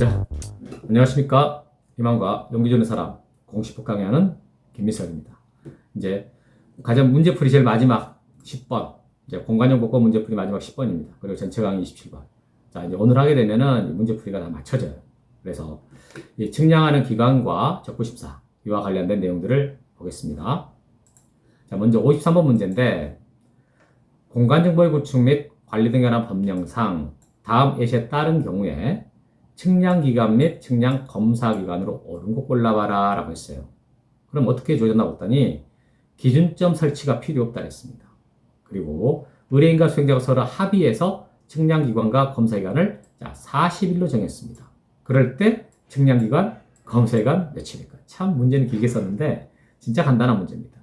자, 안녕하십니까. 희망과 용기 주는 사람 공시폭 강의하는 김미석입니다. 이제 가장 문제풀이 제일 마지막 10번, 이제 공간용법과 문제풀이 마지막 10번입니다. 그리고 전체 강의 27번. 자, 이제 오늘 하게 되면은 문제풀이가 다 맞춰져요. 그래서 이 측량하는 기관과 적부심사 이와 관련된 내용들을 보겠습니다. 자, 먼저 53번 문제인데, 공간정보의 구축 및 관리 등에 관한 법령상 다음 예시에 따른 경우에 측량기관 및 측량검사기관으로 옳은 곳 골라봐라 라고 했어요. 그럼 어떻게 조졌나 봤더니 기준점 설치가 필요 없다 했습니다. 그리고 의뢰인과 수행자가 서로 합의해서 측량기관과 검사기관을 40일로 정했습니다. 그럴 때 측량기관, 검사기관 며칠일까? 참 문제는 길게 썼는데 진짜 간단한 문제입니다.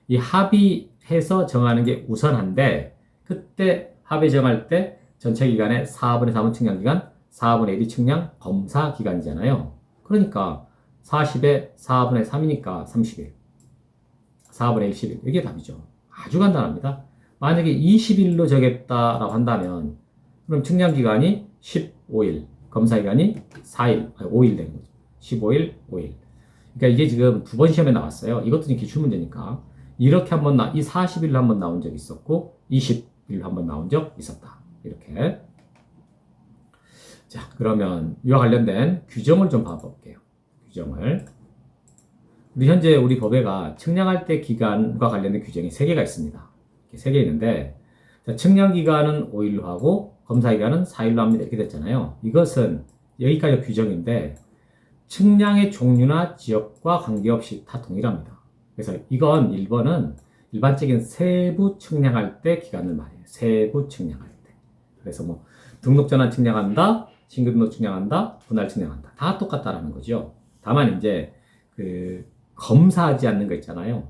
이 합의해서 정하는 게 우선한데, 그때 합의 정할 때 전체 기간의 4분의 3은 측량기관, 4분의 1이 측량 검사 기간이잖아요. 그러니까 40에 4분의 3이니까 30일. 4분의 1, 10일. 이게 답이죠. 아주 간단합니다. 만약에 20일로 정했다라고 한다면, 그럼 측량 기간이 15일, 검사 기간이 4일, 5일 되는 거죠. 15일, 5일. 그러니까 이게 지금 두 번 시험에 나왔어요. 이것도 기출 문제니까. 이렇게 한번 이 40일로 한번 나온 적이 있었고, 20일로 한번 나온 적 있었다. 이렇게. 자, 그러면 이와 관련된 규정을 좀 봐볼게요. 규정을. 현재 우리 법에가 측량할 때 기간과 관련된 규정이 3개가 있습니다. 이렇게 3개 있는데, 자, 측량 기간은 5일로 하고 검사 기간은 4일로 합니다. 이렇게 됐잖아요. 이것은 여기까지 규정인데 측량의 종류나 지역과 관계없이 다 동일합니다. 그래서 이건 1번은 일반적인 세부 측량할 때 기간을 말해요. 세부 측량할 때. 그래서 뭐 등록전환 측량한다, 신규등록 측량한다, 분할 측량한다. 다 똑같다라는 거죠. 다만 이제 검사하지 않는 거 있잖아요.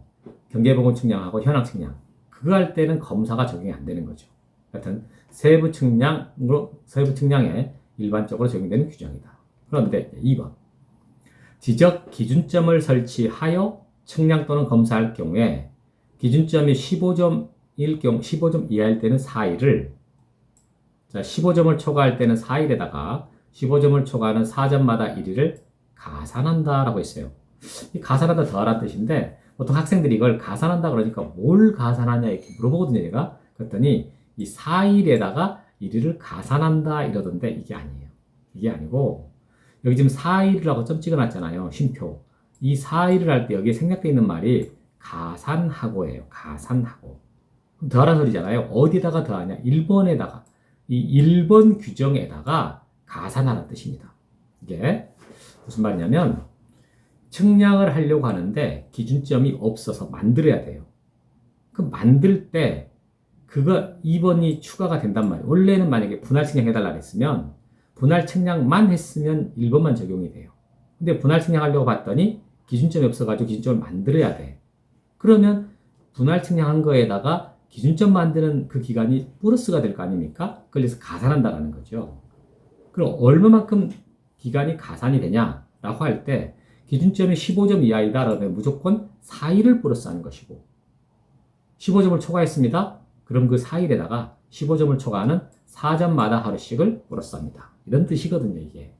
경계보건 측량하고 현황 측량. 그거 할 때는 검사가 적용이 안 되는 거죠. 하여튼 세부 측량에 일반적으로 적용되는 규정이다. 그런데 2번. 지적 기준점을 설치하여 측량 또는 검사할 경우에 기준점이 15점일 경우, 15점 이하일 때는 4일을, 자, 15점을 초과할 때는 4일에다가 15점을 초과하는 4점마다 1일을 가산한다라고 했어요. 이 가산한다 더하라는 뜻인데, 보통 학생들이 이걸 가산한다 그러니까 뭘 가산하냐 이렇게 물어보거든요, 얘가. 그랬더니 이 4일에다가 1일을 가산한다 이러던데, 이게 아니에요. 이게 아니고, 여기 지금 4일이라고 점 찍어놨잖아요, 쉼표. 이 4일을 할 때 여기에 생략되어 있는 말이 가산하고예요. 가산하고. 그럼 더하라는 소리잖아요. 어디다가 더하냐? 1번에다가. 이 1번 규정에다가 가산하는 뜻입니다. 이게 무슨 말이냐면, 측량을 하려고 하는데 기준점이 없어서 만들어야 돼요. 그럼 만들 때 그거 2번이 추가가 된단 말이에요. 원래는 만약에 분할 측량 해달라 했으면 분할 측량만 했으면 1번만 적용이 돼요. 근데 분할 측량하려고 봤더니 기준점이 없어가지고 기준점을 만들어야 돼. 그러면 분할 측량한 거에다가 기준점 만드는 그 기간이 플러스가 될 거 아닙니까? 그래서 가산한다라는 거죠. 그럼 얼마만큼 기간이 가산이 되냐라고 할 때 기준점이 15점 이하이다 그러면 무조건 4일을 플러스하는 것이고, 15점을 초과했습니다. 그럼 그 4일에다가 15점을 초과하는 4점마다 하루씩을 플러스합니다. 이런 뜻이거든요, 이게.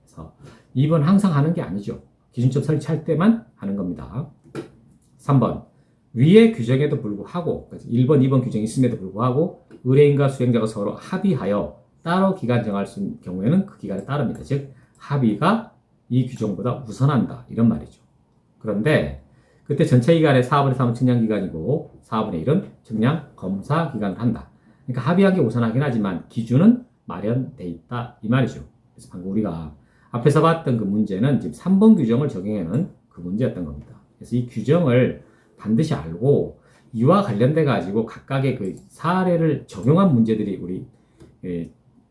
그래서 2번 항상 하는 게 아니죠. 기준점 설치할 때만 하는 겁니다. 3번. 위의 규정에도 불구하고, 1번, 2번 규정이 있음에도 불구하고 의뢰인과 수행자가 서로 합의하여 따로 기간 정할 수 있는 경우에는 그 기간에 따릅니다. 즉, 합의가 이 규정보다 우선한다. 이런 말이죠. 그런데 그때 전체 기간의 4분의 3은 측량 기간이고 4분의 1은 측량 검사 기간을 한다. 그러니까 합의한 게 우선하긴 하지만 기준은 마련돼 있다. 이 말이죠. 그래서 방금 우리가 앞에서 봤던 그 문제는 지금 3번 규정을 적용하는 그 문제였던 겁니다. 그래서 이 규정을 반드시 알고 이와 관련돼 가지고 각각의 그 사례를 적용한 문제들이 우리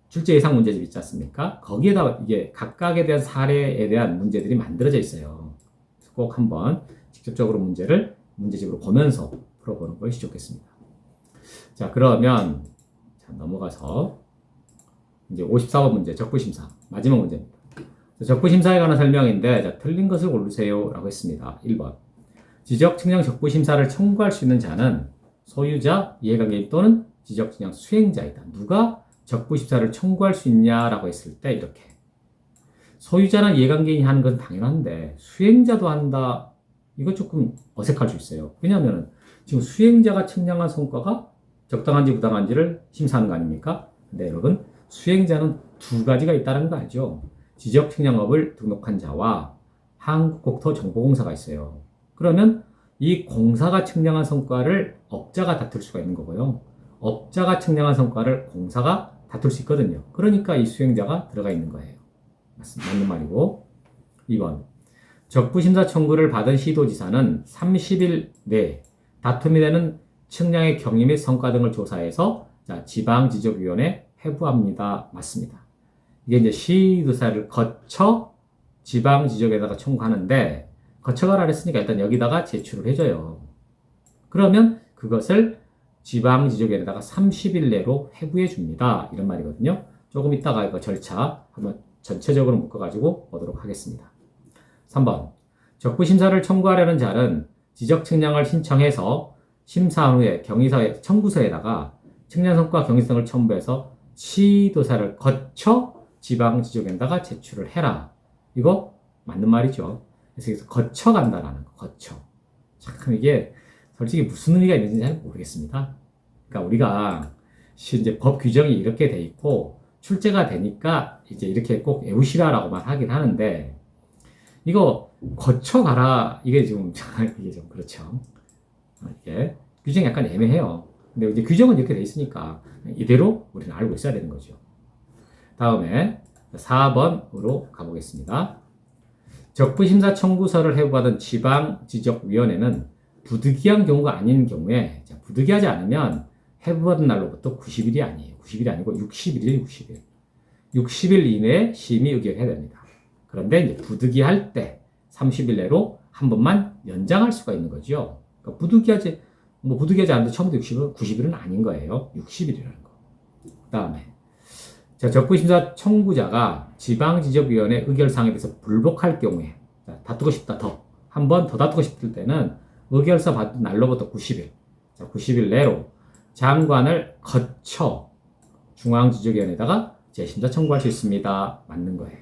출제 예상 문제집 있지 않습니까? 거기에다 이게 각각에 대한 사례에 대한 문제들이 만들어져 있어요. 그래서 꼭 한번 직접적으로 문제를 문제집으로 보면서 풀어보는 것이 좋겠습니다. 자, 그러면 넘어가서 이제 54번 문제 적부심사 마지막 문제입니다. 적부심사에 관한 설명인데, 자, 틀린 것을 고르세요 라고 했습니다. 1번. 지적 측량 적부심사를 청구할 수 있는 자는 소유자, 이해관계인 또는 지적 측량 수행자이다. 누가 적부심사를 청구할 수 있냐라고 했을 때 이렇게 소유자나 이해관계인이 하는 건 당연한데 수행자도 한다. 이거 조금 어색할 수 있어요. 왜냐하면 지금 수행자가 측량한 성과가 적당한지 부당한지를 심사하는 거 아닙니까? 근데 여러분 수행자는 두 가지가 있다는 거 알죠? 지적 측량업을 등록한 자와 한국국토정보공사가 있어요. 그러면 이 공사가 측량한 성과를 업자가 다툴 수가 있는 거고요. 업자가 측량한 성과를 공사가 다툴 수 있거든요. 그러니까 이 수행자가 들어가 있는 거예요. 맞는 말이고. 2번. 적부심사 청구를 받은 시도지사는 30일 내에 다툼이 되는 측량의 경위 및 성과 등을 조사해서 지방지적위원회에 회부합니다. 맞습니다. 이게 이제 시도사를 거쳐 지방지적에다가 청구하는데 거쳐가라 했으니까 일단 여기다가 제출을 해줘요. 그러면 그것을 지방지적위원회에다가 30일 내로 회부해 줍니다. 이런 말이거든요. 조금 이따가 이거 절차 한번 전체적으로 묶어가지고 보도록 하겠습니다. 3번. 적부심사를 청구하려는 자는 지적 측량을 신청해서 심사한 후에 경위서에 청구서에다가 측량성과 경위성을 첨부해서 시도사를 거쳐 지방지적위원회에다가 제출을 해라. 이거 맞는 말이죠. 그래서 거쳐 간다라는 거. 거쳐. 참 이게 솔직히 무슨 의미가 있는지 잘 모르겠습니다. 그러니까 우리가 이제 법 규정이 이렇게 돼 있고 출제가 되니까 이제 이렇게 꼭 외우시라라고만 하긴 하는데 이거 거쳐가라 이게 좀 이게 좀 그렇죠. 이게 규정이 약간 애매해요. 근데 이제 규정은 이렇게 돼 있으니까 이대로 우리는 알고 있어야 되는 거죠. 다음에 4번으로 가보겠습니다. 적부심사 청구서를 회부받은 지방지적위원회는 부득이한 경우가 아닌 경우에 부득이하지 않으면 회부받은 날로부터 90일이 아니에요. 90일이 아니고 60일이에요. 60일. 60일 이내에 심의 의결해야 됩니다. 그런데 이제 부득이할 때 30일 내로 한 번만 연장할 수가 있는 거죠. 그러니까 부득이하지 않는데 처음부터 60일은 90일은 아닌 거예요. 60일이라는 거. 그 다음에 적부심사 청구자가 지방지적위원회 의결사항에 대해서 불복할 경우에 다투고 싶다 한 번 더 다투고 싶을 때는 의결서 받은 날로부터 90일 90일 내로 장관을 거쳐 중앙지적위원회에다가 재심사 청구할 수 있습니다. 맞는 거예요.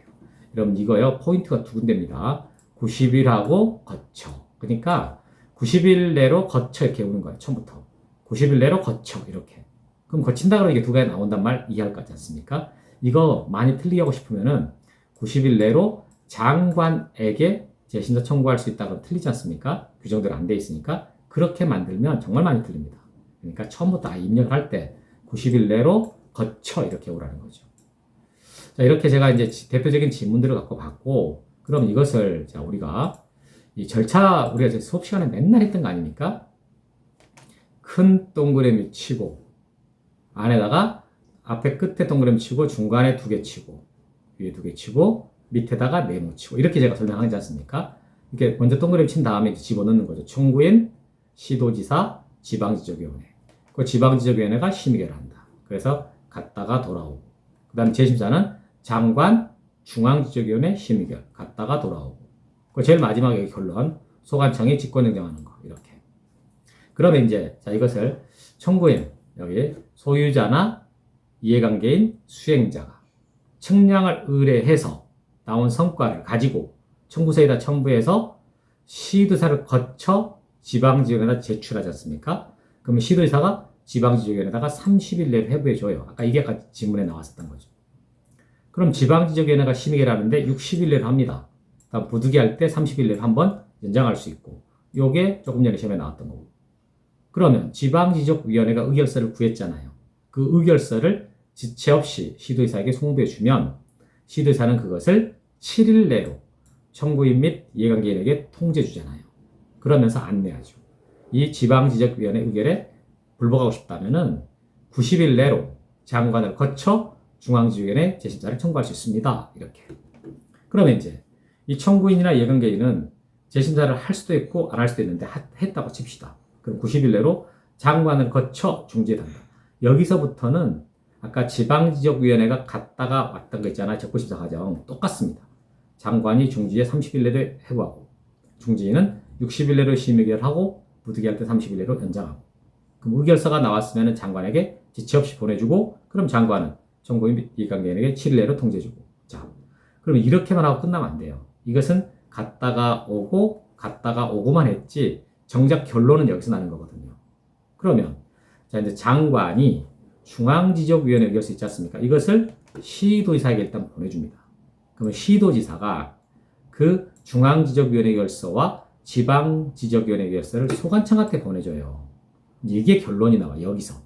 여러분 이거요 포인트가 두 군데입니다. 90일하고 거쳐. 그러니까 90일 내로 거쳐 이렇게 오는 거예요. 처음부터 90일 내로 거쳐 이렇게. 그럼 거친다 그러면 이게 두 가지 나온단 말 이해할 것 같지 않습니까? 이거 많이 틀리게 하고 싶으면은 90일 내로 장관에게 재심사 청구할 수 있다고 틀리지 않습니까? 규정대로 안 돼 있으니까 그렇게 만들면 정말 많이 틀립니다. 그러니까 처음부터 입력을 할 때 90일 내로 거쳐 이렇게 오라는 거죠. 자, 이렇게 제가 이제 대표적인 지문들을 갖고 봤고, 그럼 이것을 우리가 이 절차 우리가 수업 시간에 맨날 했던 거 아닙니까? 큰 동그라미 치고 안에다가 앞에 끝에 동그라미 치고 중간에 2개 치고 위에 2개 치고 밑에다가 네모 치고 이렇게 제가 설명하지 않습니까? 이렇게 먼저 동그라미 친 다음에 집어넣는 거죠. 청구인, 시도지사, 지방지적위원회. 그 지방지적위원회가 심의결한다. 그래서 갔다가 돌아오고 그 다음에 재심사는 장관, 중앙지적위원회 심의결 갔다가 돌아오고 그 제일 마지막에 결론 소관청이 직권정정하는 거 이렇게. 그러면 이제 이것을 청구인 여기 소유자나 이해관계인 수행자가 측량을 의뢰해서 나온 성과를 가지고 청구서에다 첨부해서 시도사를 거쳐 지방지역에다 제출하지 않습니까? 그러면 시도지사가 지방지적위원회에다가 30일 내로 회부해줘요. 아까 이게 아까 지문에 나왔었던 거죠. 그럼 지방지적위원회가 심의를 하는데 60일 내로 합니다. 다음 부득이할 때 30일 내로 한번 연장할 수 있고 요게 조금 전에 시험에 나왔던 거고. 그러면 지방지적위원회가 의결서를 구했잖아요. 그 의결서를 지체 없이 시도지사에게 송부해주면 시도지사는 그것을 7일 내로 청구인 및 이해관계인에게 통지해주잖아요. 그러면서 안내하죠. 이 지방지적위원회 의결에 불복하고 싶다면은 90일 내로 장관을 거쳐 중앙지적위원회 재심사를 청구할 수 있습니다. 이렇게. 그러면 이제 이 청구인이나 이해관계인은 재심사를 할 수도 있고 안 할 수도 있는데 했다고 칩시다. 그럼 90일 내로 장관을 거쳐 중지해단다. 여기서부터는 아까 지방지적위원회가 갔다가 왔던 거 있잖아요. 적부심사 과정 똑같습니다. 장관이 중지에 30일 내로 회부하고 중지는 60일 내로 심의결하고 부득이할 때 30일 내로 연장하고 그럼 의결서가 나왔으면 장관에게 지체 없이 보내주고 그럼 장관은 청구인 이해관계인에게 7일 내로 통지해주고 자 그러면 이렇게만 하고 끝나면 안 돼요. 이것은 갔다가 오고만 했지 정작 결론은 여기서 나는 거거든요. 그러면 자 이제 장관이 중앙지적위원회 의결서 있지 않습니까? 이것을 시도지사에게 일단 보내줍니다. 그러면 시도지사가 그 중앙지적위원회 의결서와 지방지적위원회 의결서를 소관청한테 보내줘요. 이게 결론이 나와 여기서.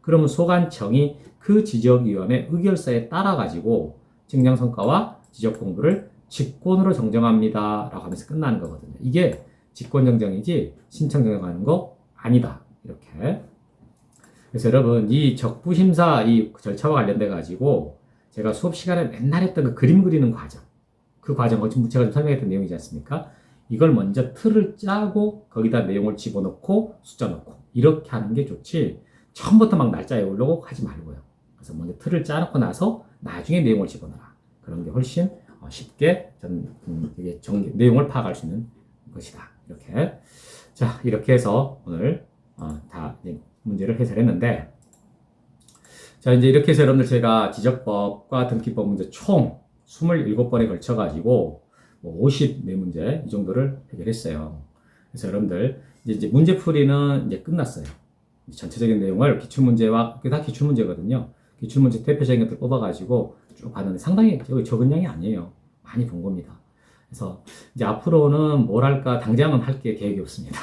그러면 소관청이 그 지적위원회 의결서에 따라가지고 측량성과와 지적공부를 직권으로 정정합니다 라고 하면서 끝나는 거거든요. 이게 직권정정이지 신청정정하는 거 아니다. 이렇게. 그래서 여러분 이 적부심사 이 절차와 관련돼 가지고 제가 수업 시간에 맨날 했던 그 그림 그리는 과정, 그 과정을 지금 제가 좀 설명했던 내용이지 않습니까? 이걸 먼저 틀을 짜고 거기다 내용을 집어넣고 숫자 넣고 이렇게 하는 게 좋지 처음부터 막 날짜 외우려고 하지 말고요. 그래서 먼저 틀을 짜놓고 나서 나중에 내용을 집어넣어라. 그런 게 훨씬 쉽게 이게 내용을 파악할 수 있는 것이다. 이렇게. 자, 이렇게 해서 오늘 다 문제를 해설했는데, 자, 이제 이렇게 해서 여러분들 제가 지적법과 등기법 문제 총 27번에 걸쳐가지고 54문제 이 정도를 해결했어요. 그래서 여러분들 이제 문제풀이는 이제 끝났어요. 전체적인 내용을 기출문제와 그게 다 기출문제거든요. 기출문제 대표적인 것들 뽑아가지고 쭉 봤는데 상당히 적은 양이 아니에요. 많이 본 겁니다. 그래서 이제 앞으로는 뭘 할까 당장은 할 게 계획이 없습니다.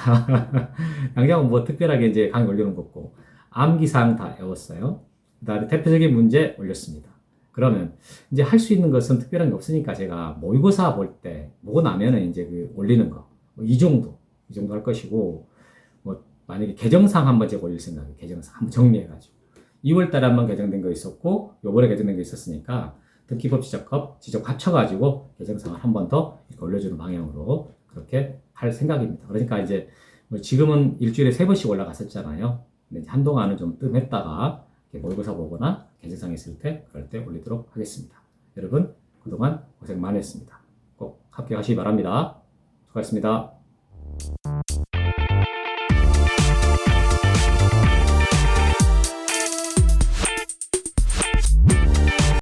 당장은 뭐 특별하게 이제 강의 올려놓은 거 없고 암기사항 다 외웠어요. 그다음에 대표적인 문제 올렸습니다. 그러면 이제 할 수 있는 것은 특별한 게 없으니까 제가 모의고사 볼 때 보고 나면은 이제 그 올리는 거 이 정도 할 것이고 뭐 만약에 개정사항 한번 제가 올릴 생각이에요. 개정사항 한번 정리해가지고 2월달에 한번 개정된 거 있었고 요번에 개정된 거 있었으니까 등기법 지적 합쳐가지고 개정사항을 한 번 더 올려주는 방향으로 그렇게 할 생각입니다. 그러니까 이제 뭐 지금은 일주일에 3번씩 올라갔었잖아요. 근데 이제 한동안은 좀 뜸했다가 모의고사 보거나 개정사항 있을 때 그럴 때 올리도록 하겠습니다. 여러분 그동안 고생 많으셨습니다. 꼭 합격하시기 바랍니다. 수고하셨습니다.